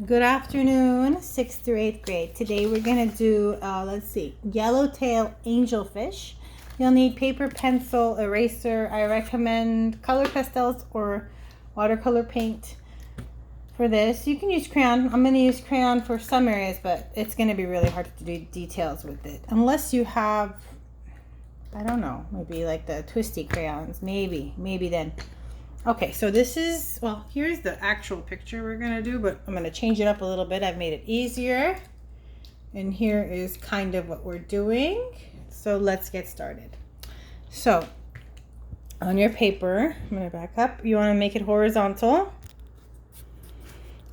Good afternoon, 6th through 8th grade. Today we're going to do, yellowtail angelfish. You'll need paper, pencil, eraser. I recommend color pastels or watercolor paint for this. You can use crayon. I'm going to use crayon for some areas, but it's going to be really hard to do details with it. Unless you have, I don't know, maybe like the twisty crayons. Maybe then. Okay, so this is, well, here's the actual picture we're going to do, but I'm going to change it up a little bit. I've made it easier. And here is kind of what we're doing. So let's get started. So on your paper, I'm going to back up. You want to make it horizontal.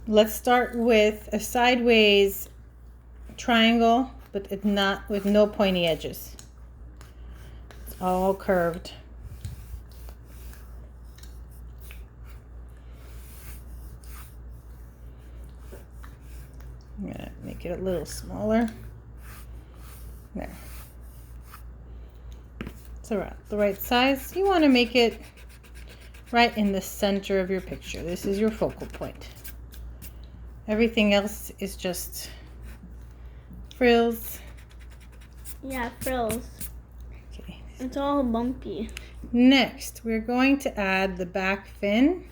Let's start with a sideways triangle, but it's not with no pointy edges. It's all curved. I'm going to make it a little smaller. There. It's around the right size. You want to make it right in the center of your picture. This is your focal point. Everything else is just frills. Yeah, frills. Okay. It's all bumpy. Next, we're going to add the back fin.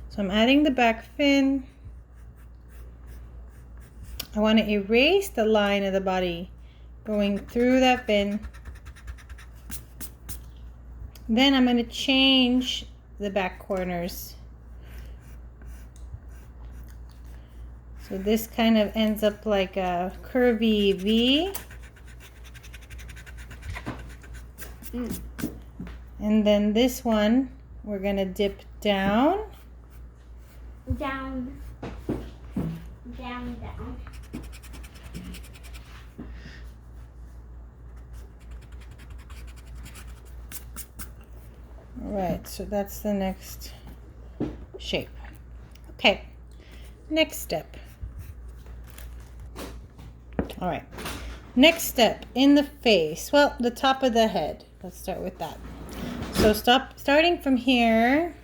So I'm adding the back fin. I want to erase the line of the body going through that fin. Then I'm going to change the back corners. So this kind of ends up like a curvy V. And then this one, we're going to dip down. Down. All right, so that's the next shape. Okay, next step. All right, next step in the face. Well, the top of the head. Let's start with that. So starting from here.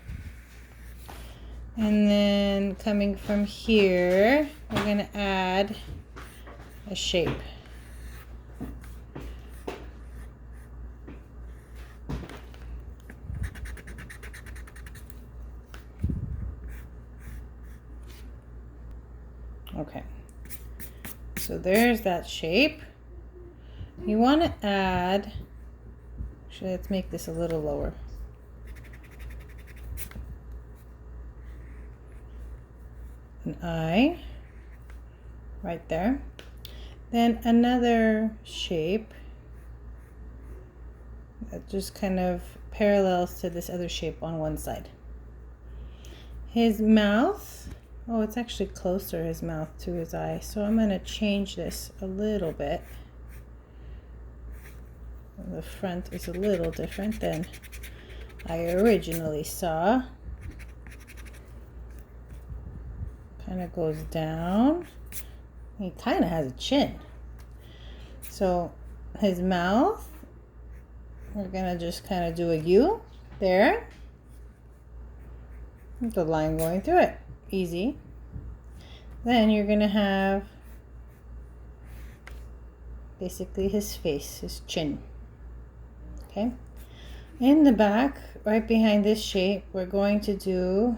And then coming from here, we're going to add a shape. Okay, so there's that shape. You want to add, actually let's make this a little lower. An eye right there. Then another shape that just kind of parallels to this other shape on one side. His mouth, oh, it's actually closer, his mouth, to his eye. So I'm going to change this a little bit. The front is a little different than I originally saw. Kind of goes down. He kind of has a chin. So his mouth, we're gonna just kind of do a U there. The line going through it. Easy. Then you're gonna have basically his face, his chin. Okay. In the back, right behind this shape, we're going to do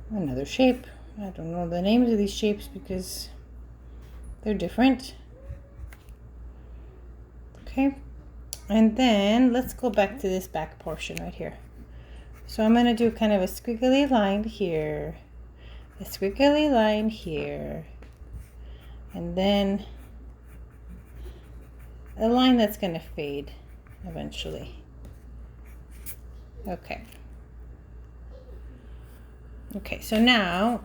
another shape. I don't know the names of these shapes because they're different. Okay, and then let's go back to this back portion right here. So I'm going to do kind of a squiggly line here, a squiggly line here, and then a line that's going to fade eventually. Okay, so now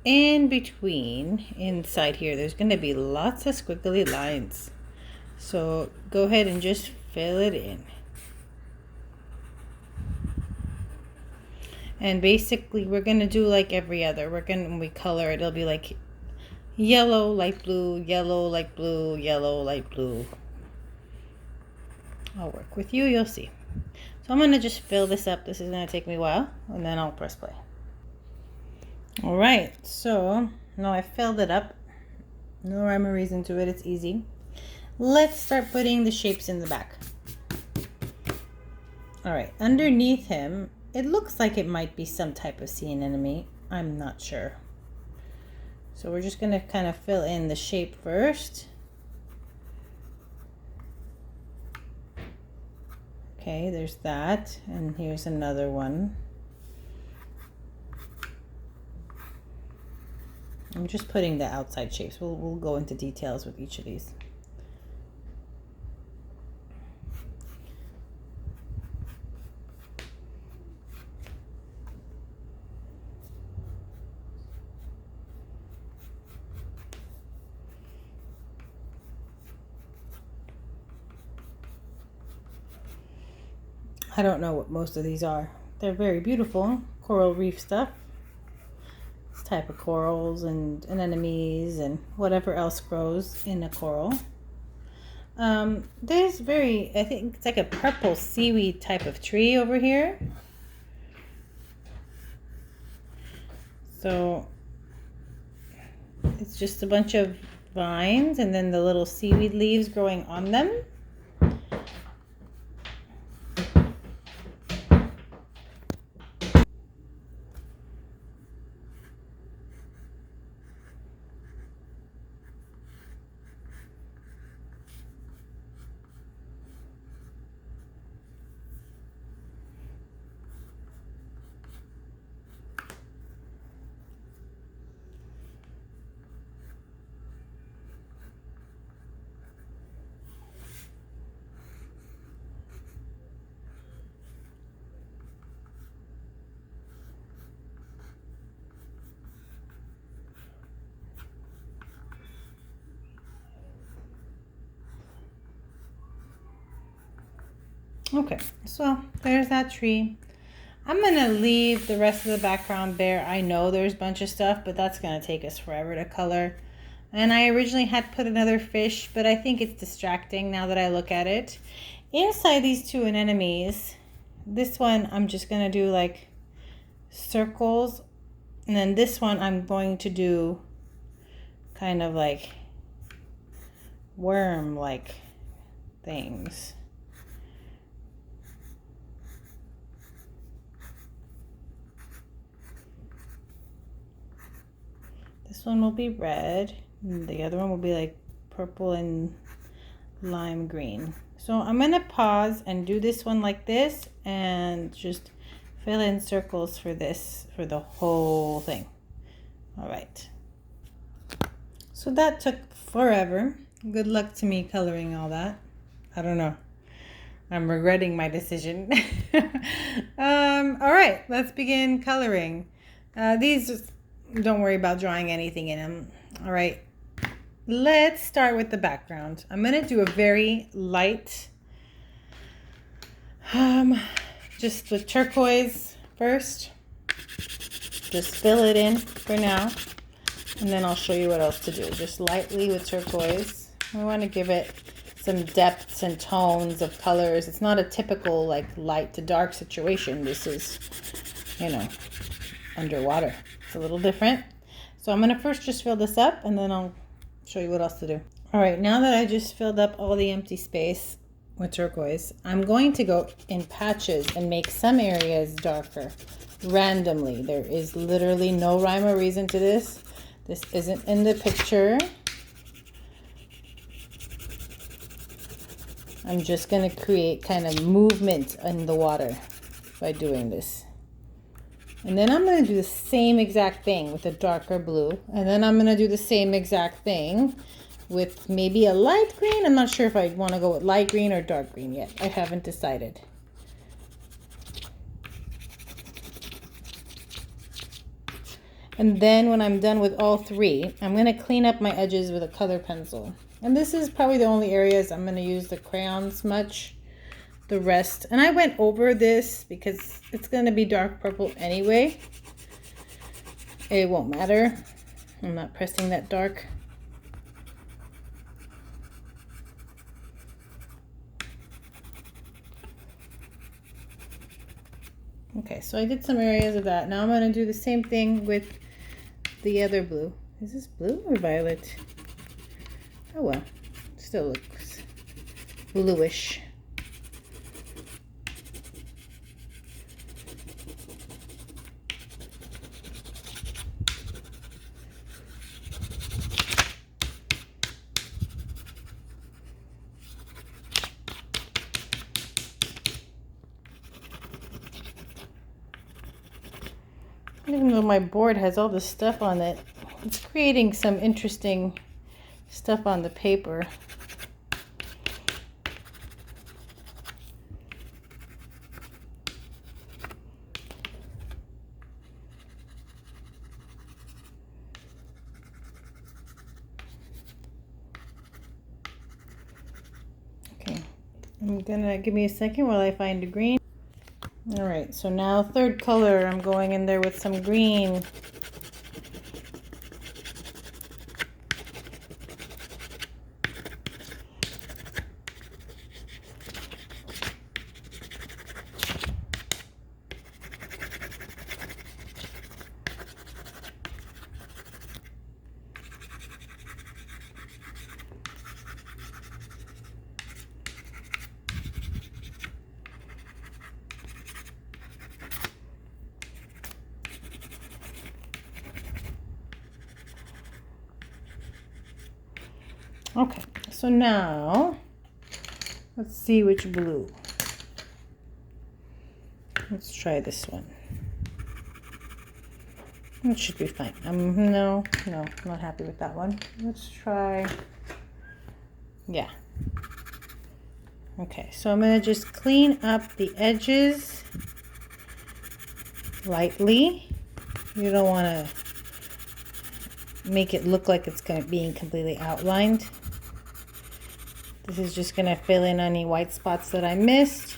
in between, inside here, there's going to be lots of squiggly lines. So go ahead and just fill it in. And basically, we're going to do like every other. When we color it, it'll be like yellow, light blue, yellow, light blue, yellow, light blue. I'll work with you, you'll see. So I'm gonna just fill this up. This is gonna take me a while, and then I'll press play. All right, so now I filled it up. No rhyme or reason to it, it's easy. Let's start putting the shapes in the back. All right, underneath him, it looks like it might be some type of sea anemone. I'm not sure. So we're just gonna kind of fill in the shape first. Okay, there's that, and here's another one. I'm just putting the outside shapes. We'll go into details with each of these. I don't know what most of these are. They're very beautiful. Coral reef stuff. This type of corals and anemones and whatever else grows in a coral. There's I think it's like a purple seaweed type of tree over here. So it's just a bunch of vines and then the little seaweed leaves growing on them. Okay, so there's that tree. I'm gonna leave the rest of the background bare. I know there's a bunch of stuff, but that's gonna take us forever to color. And I originally had put another fish, but I think it's distracting now that I look at it. Inside these two anemones, this one I'm just gonna do like circles, and then this one I'm going to do kind of like worm-like things. This one will be red, and the other one will be like purple and lime green. So I'm gonna pause and do this one like this and just fill in circles for this, for the whole thing. All right. So that took forever. Good luck to me coloring all that. I don't know. I'm regretting my decision. All right, let's begin coloring. These, don't worry about drawing anything in them. All right, let's start with the background. I'm gonna do a very light, just with turquoise first. Just fill it in for now, and then I'll show you what else to do. Just lightly with turquoise. We want to give it some depths and tones of colors. It's not a typical like light to dark situation. This is, you know, underwater. It's a little different. So I'm going to first just fill this up and then I'll show you what else to do. All right, now that I just filled up all the empty space with turquoise, I'm going to go in patches and make some areas darker randomly. There is literally no rhyme or reason to this. This isn't in the picture. I'm just going to create kind of movement in the water by doing this. And then I'm going to do the same exact thing with a darker blue. And then I'm going to do the same exact thing with maybe a light green. I'm not sure if I want to go with light green or dark green yet. I haven't decided. And then when I'm done with all three, I'm going to clean up my edges with a color pencil. And this is probably the only areas I'm going to use the crayon smudge. The rest, and I went over this because it's going to be dark purple anyway. It won't matter. I'm not pressing that dark. Okay, so I did some areas of that. Now I'm going to do the same thing with the other blue. Is this blue or violet? Oh well, still looks bluish. Even though my board has all this stuff on it, it's creating some interesting stuff on the paper. Okay, I'm gonna give me a second while I find a green. All right, so now third color, I'm going in there with some green. Okay, so now let's see which blue. Let's try this one. It should be fine. No, I'm not happy with that one. Let's try, yeah. Okay, so I'm gonna just clean up the edges lightly. You don't wanna make it look like it's being completely outlined. This is just gonna fill in any white spots that I missed.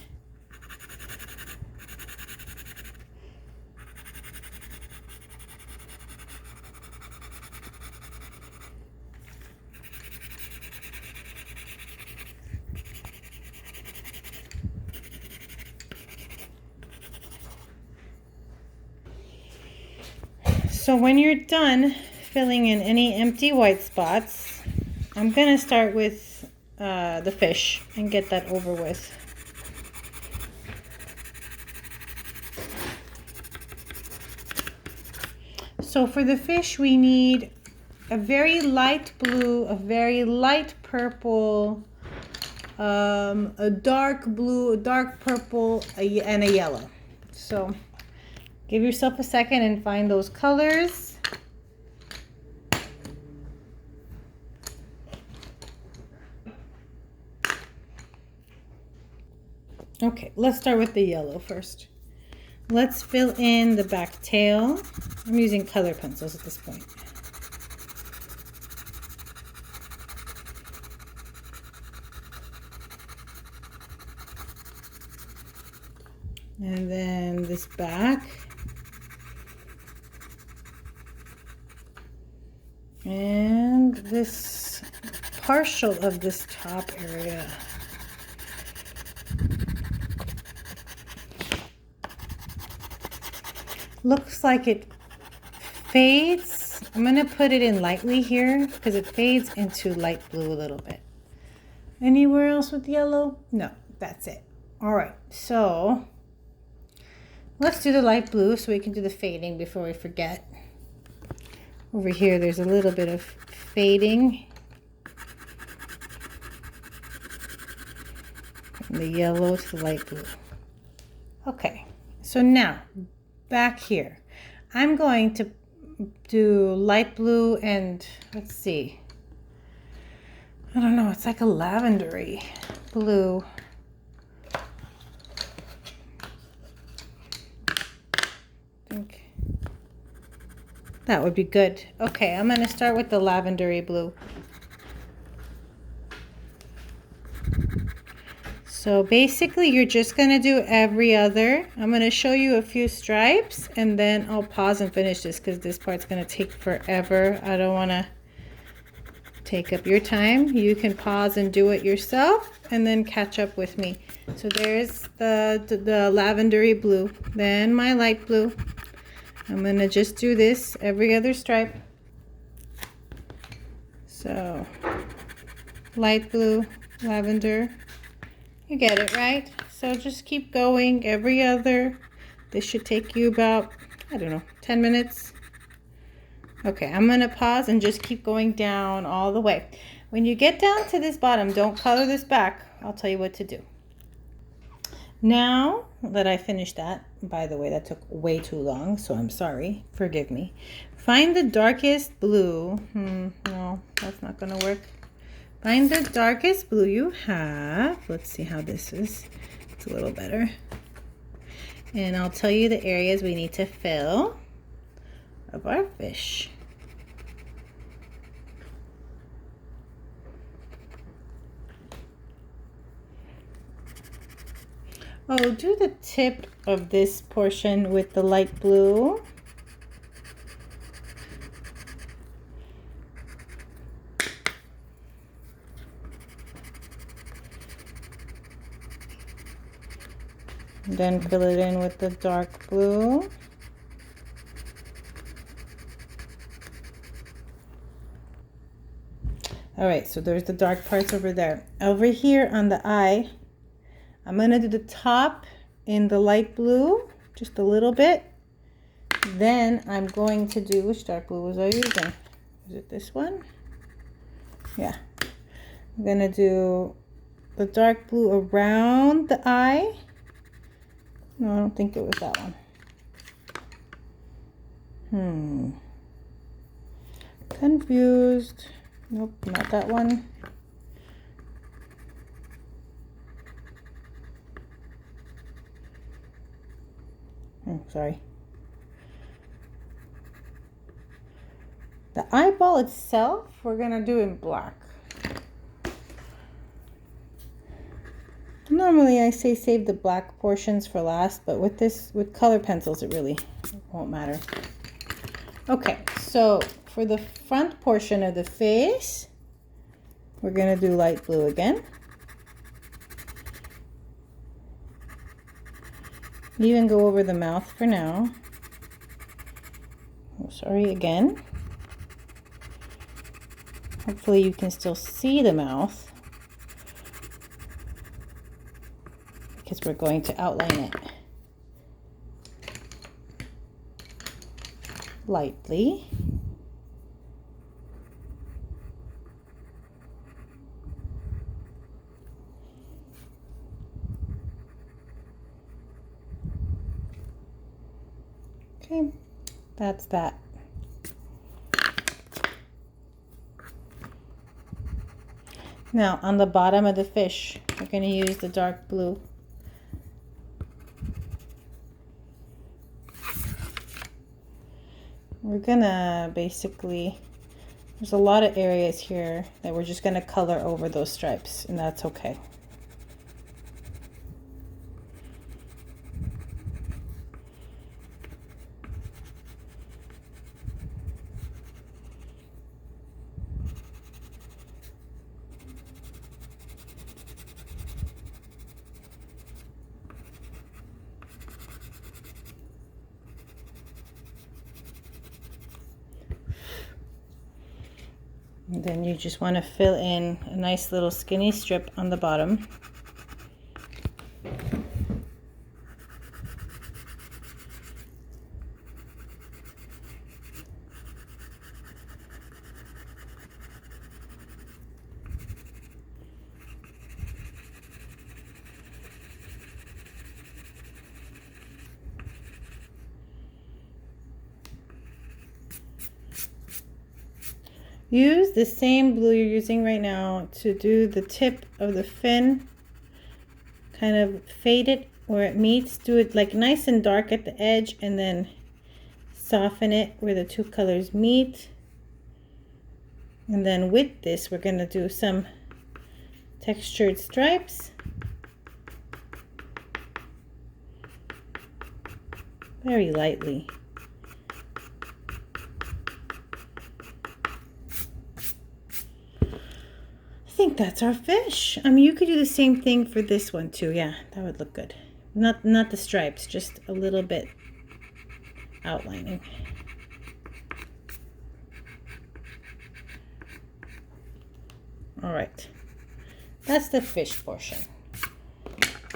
So when you're done filling in any empty white spots, I'm gonna start with the fish and get that over with. So for the fish, we need a very light blue, a very light purple, a dark blue, a dark purple, and a yellow. So give yourself a second and find those colors. Okay, let's start with the yellow first. Let's fill in the back tail. I'm using color pencils at this point. And then this back. And this partial of this top area. Looks like it fades. I'm going to put it in lightly here because it fades into light blue a little bit. Anywhere else with yellow? No, that's it. All right, so let's do the light blue so we can do the fading before we forget. Over here, there's a little bit of fading. From the yellow to the light blue. Okay, so now back here, I'm going to do light blue and let's see. I don't know, it's like a lavendery blue. I think that would be good. Okay, I'm going to start with the lavendery blue. So basically you're just going to do every other. I'm going to show you a few stripes and then I'll pause and finish this because this part's going to take forever. I don't want to take up your time. You can pause and do it yourself and then catch up with me. So there's the lavendery blue, then my light blue. I'm gonna just do this every other stripe. So light blue, lavender, you get it, right? So just keep going every other. This should take you about, I don't know, 10 minutes. Okay, I'm gonna pause and just keep going down all the way. When you get down to this bottom, don't color this back. I'll tell you what to do. Now that I finished that, by the way, that took way too long, so I'm sorry, forgive me. Find the darkest blue. No, that's not gonna work. Find the darkest blue you have. Let's see how this is. It's a little better. And I'll tell you the areas we need to fill of our fish. Oh, do the tip of this portion with the light blue. Then fill it in with the dark blue. All right, so there's the dark parts over there. Over here on the eye, I'm gonna do the top in the light blue, just a little bit. Then I'm going to do, which dark blue was I using? Is it this one? Yeah. I'm gonna do the dark blue around the eye. No, I don't think it was that one. Confused. Nope, not that one. Sorry. The eyeball itself, we're gonna do in black. Normally I say save the black portions for last, but with color pencils, it really won't matter. Okay, so for the front portion of the face, we're gonna do light blue again. Even go over the mouth for now. Oh, sorry again. Hopefully you can still see the mouth, because we're going to outline it lightly. Okay, that's that. Now on the bottom of the fish, we're going to use the dark blue. We're going to basically, there's a lot of areas here that we're just going to color over those stripes, and that's okay. And then you just want to fill in a nice little skinny strip on the bottom. Use the same blue you're using right now to do the tip of the fin. Kind of fade it where it meets. Do it like nice and dark at the edge, and then soften it where the two colors meet. And then with this, we're going to do some textured stripes. Very lightly. think that's our fish. I mean, you could do the same thing for this one too. Yeah, that would look good. Not the stripes, just a little bit outlining. All right, that's the fish portion.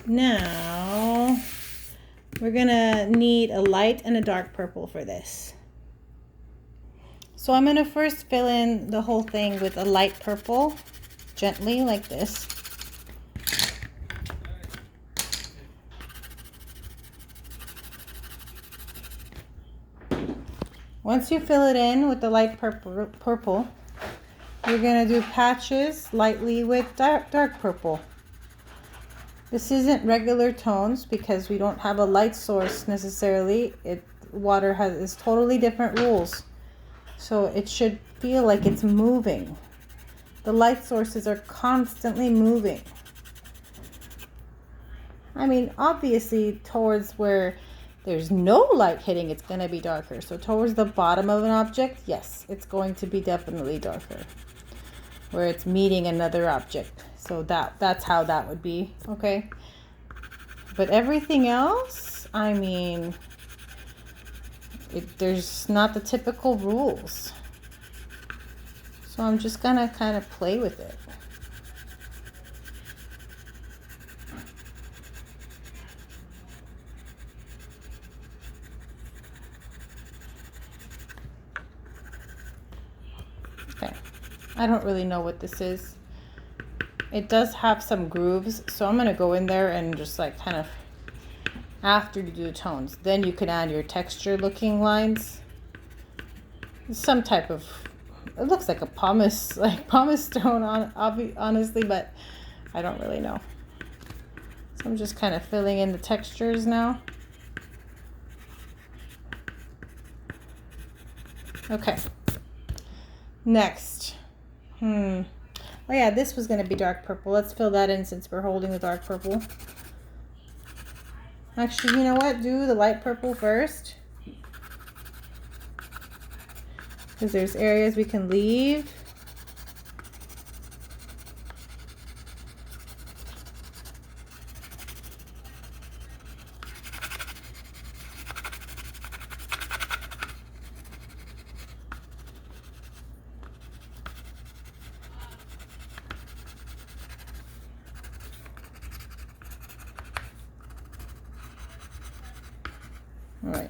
Now we're gonna need a light and a dark purple for this. So I'm gonna first fill in the whole thing with a light purple, gently like this. Once you fill it in with the light purple, you're gonna do patches lightly with dark purple. This isn't regular tones because we don't have a light source necessarily. Water is totally different rules. So it should feel like it's moving. The light sources are constantly moving. I mean, obviously towards where there's no light hitting, it's going to be darker. So towards the bottom of an object, yes, it's going to be definitely darker. Where it's meeting another object. So that's how that would be, okay? But everything else, I mean, there's not the typical rules. So I'm just gonna kind of play with it. Okay, I don't really know what this is. It does have some grooves, so I'm gonna go in there and just like kind of, after you do the tones, then you can add your texture looking lines. Some type of, it looks like a pumice stone honestly, but I don't really know. So I'm just kind of filling in the textures now. Okay. Next. Oh yeah, this was going to be dark purple. Let's fill that in since we're holding the dark purple. Actually, you know what? Do the light purple first. Because there's areas we can leave. All right,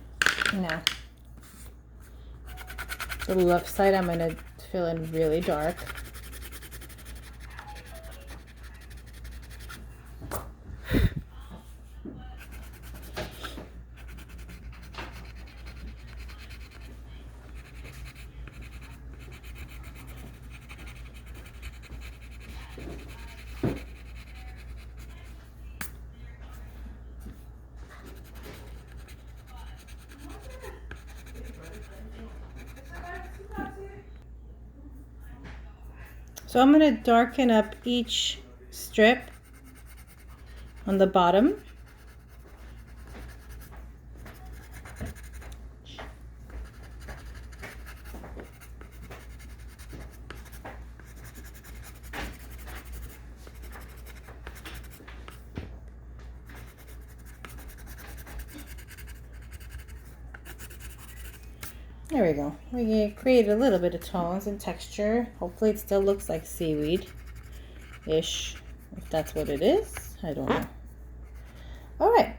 now the left side I'm going to fill in really dark. So I'm going to darken up each strip on the bottom. There we go. We create a little bit of tones and texture. Hopefully it still looks like seaweed-ish, if that's what it is. I don't know. All right,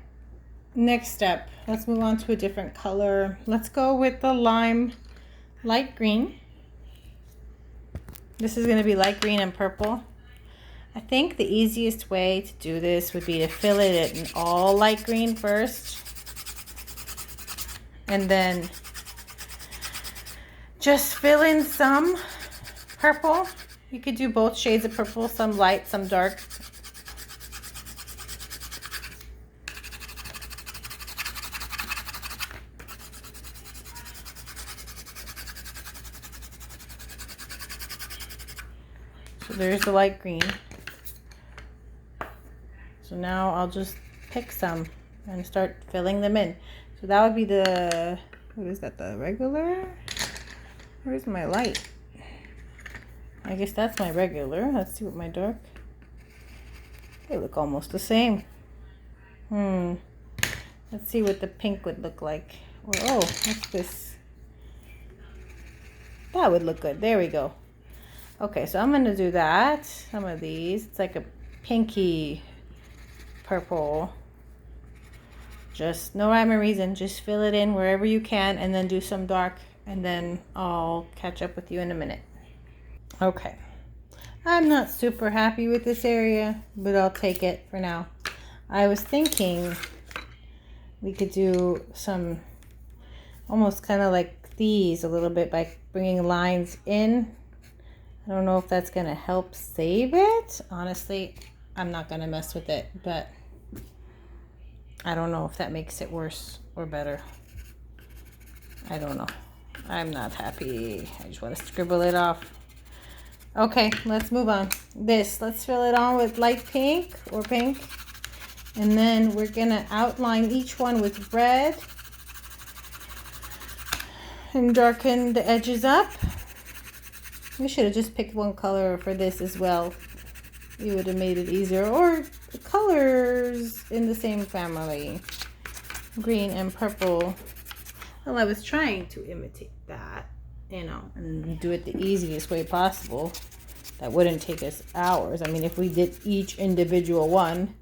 next step. Let's move on to a different color. Let's go with the lime light green. This is going to be light green and purple. I think the easiest way to do this would be to fill it in all light green first. And then just fill in some purple. You could do both shades of purple, some light, some dark. So there's the light green. So now I'll just pick some and start filling them in. So that would be the, what is that, the regular? Where's my light? I guess that's my regular. Let's see what my dark. They look almost the same. Let's see what the pink would look like. Or, oh, what's this? That would look good. There we go. Okay, so I'm going to do that. Some of these. It's like a pinky purple. Just no rhyme or reason. Just fill it in wherever you can and then do some dark. And then I'll catch up with you in a minute. Okay. I'm not super happy with this area, but I'll take it for now. I was thinking we could do some almost kind of like these a little bit by bringing lines in. I don't know if that's going to help save it. Honestly, I'm not going to mess with it, but I don't know if that makes it worse or better. I don't know. I'm not happy. I just want to scribble it off. Okay, let's move on. Let's fill it on with light pink or pink. And then we're going to outline each one with red and darken the edges up. We should have just picked one color for this as well. It would have made it easier. Or colors in the same family. Green and purple. Well, I was trying to imitate that, and do it the easiest way possible. That wouldn't take us hours. I mean, if we did each individual one,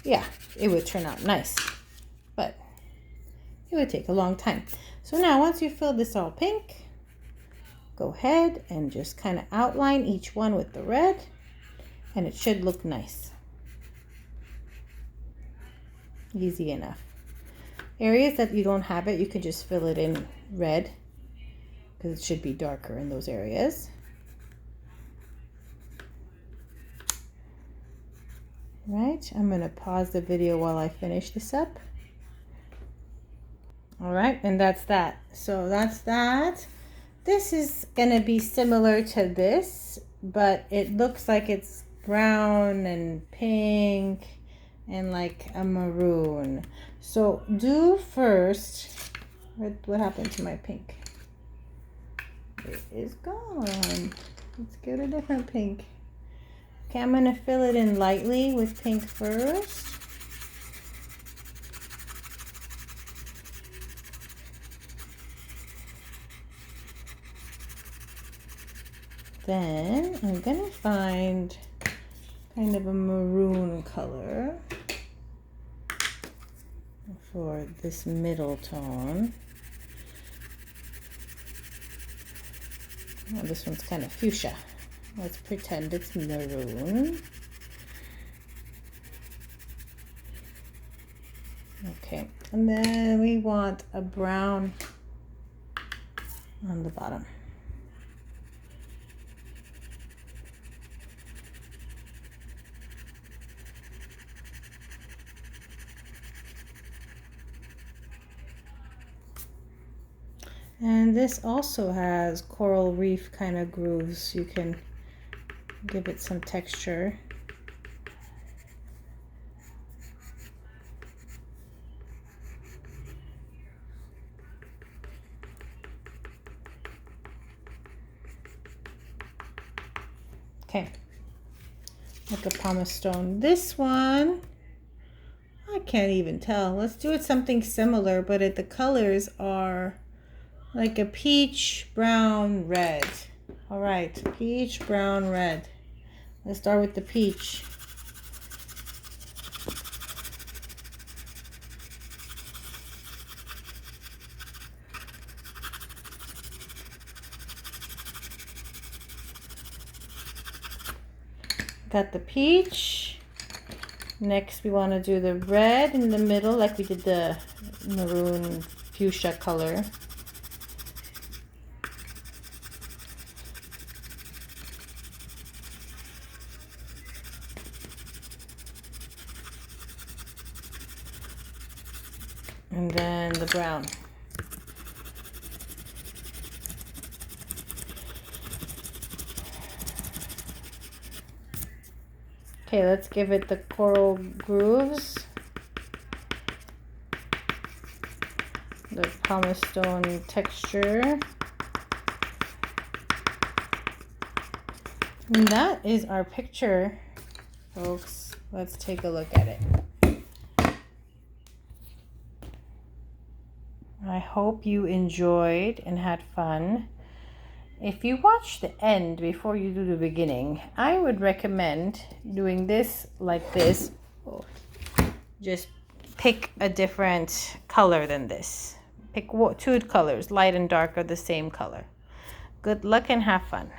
yeah, it would turn out nice. But it would take a long time. So now once you fill this all pink, go ahead and just kind of outline each one with the red, and it should look nice. Easy enough. Areas that you don't have it, you can just fill it in red because it should be darker in those areas. Right, I'm going to pause the video while I finish this up. All right, and that's that. So that's that. This is going to be similar to this, but it looks like it's brown and pink and like a maroon. So do first, what happened to my pink? It is gone. Let's get a different pink. Okay, I'm going to fill it in lightly with pink first. Then I'm going to find kind of a maroon color for this middle tone. Oh, this one's kind of fuchsia. Let's pretend it's maroon. Okay, and then we want a brown on the bottom. And this also has coral reef kind of grooves. You can give it some texture. Okay, like a pumice stone. This one, I can't even tell. Let's do it something similar, but the colors are like a peach, brown, red. All right, peach, brown, red. Let's start with the peach. Got the peach. Next, we want to do the red in the middle, like we did the maroon fuchsia color. And then the brown. Okay, let's give it the coral grooves. The pumice stone texture. And that is our picture, folks. Let's take a look at it. I hope you enjoyed and had fun. If you watch the end before you do the beginning, I would recommend doing this like this. Just pick a different color than this. Pick two colors, light and dark, are the same color. Good luck and have fun.